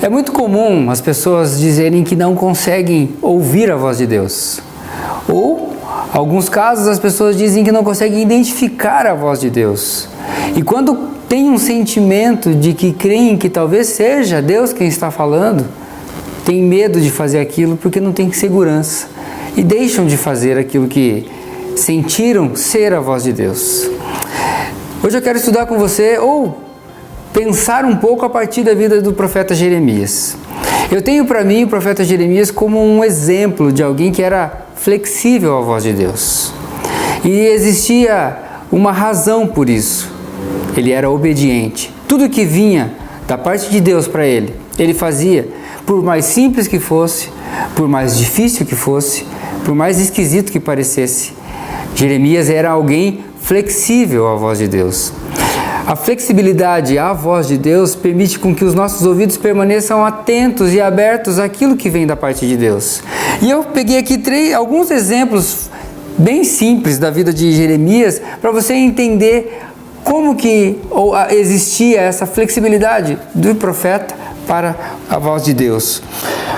É muito comum as pessoas dizerem que não conseguem ouvir a voz de Deus. Ou, em alguns casos, as pessoas dizem que não conseguem identificar a voz de Deus. E quando tem um sentimento de que creem que talvez seja Deus quem está falando, tem medo de fazer aquilo porque não tem segurança. E deixam de fazer aquilo que sentiram ser a voz de Deus. Hoje eu quero estudar com você, ou pensar um pouco a partir da vida do profeta Jeremias. Eu tenho para mim o profeta Jeremias como um exemplo de alguém que era flexível à voz de Deus. E existia uma razão por isso. Ele era obediente. Tudo que vinha da parte de Deus para ele, ele fazia, por mais simples que fosse, por mais difícil que fosse, por mais esquisito que parecesse. Jeremias era alguém flexível à voz de Deus. A flexibilidade à voz de Deus permite com que os nossos ouvidos permaneçam atentos e abertos àquilo que vem da parte de Deus. E eu peguei aqui alguns exemplos bem simples da vida de Jeremias para você entender como que existia essa flexibilidade do profeta para a voz de Deus.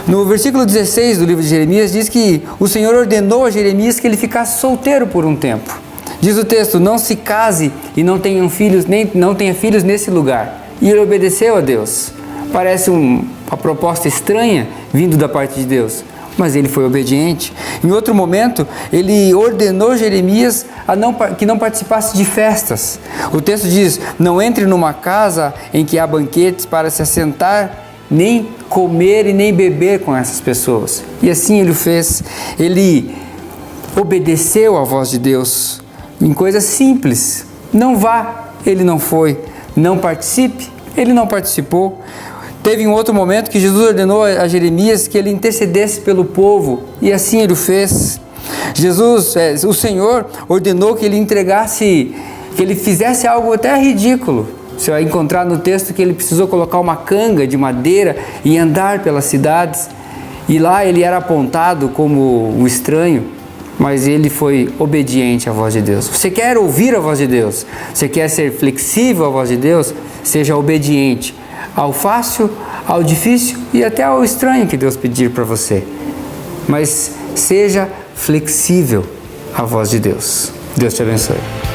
No versículo 16 do livro de Jeremias diz que o Senhor ordenou a Jeremias que ele ficasse solteiro por um tempo. Diz o texto, não se case e não tenha filhos nesse lugar. E ele obedeceu a Deus. Parece uma proposta estranha vindo da parte de Deus, mas ele foi obediente. Em outro momento, ele ordenou Jeremias que não participasse de festas. O texto diz, não entre numa casa em que há banquetes para se assentar, nem comer e nem beber com essas pessoas. E assim ele o fez. Ele obedeceu à voz de Deus. Em coisas simples, não vá, ele não foi, não participe, ele não participou. Teve um outro momento que Jesus ordenou a Jeremias que ele intercedesse pelo povo, e assim ele o fez. O Senhor ordenou que ele fizesse algo até ridículo. Você vai encontrar no texto que ele precisou colocar uma canga de madeira e andar pelas cidades, e lá ele era apontado como um estranho. Mas ele foi obediente à voz de Deus. Você quer ouvir a voz de Deus? Você quer ser flexível à voz de Deus? Seja obediente ao fácil, ao difícil e até ao estranho que Deus pedir para você. Mas seja flexível à voz de Deus. Deus te abençoe.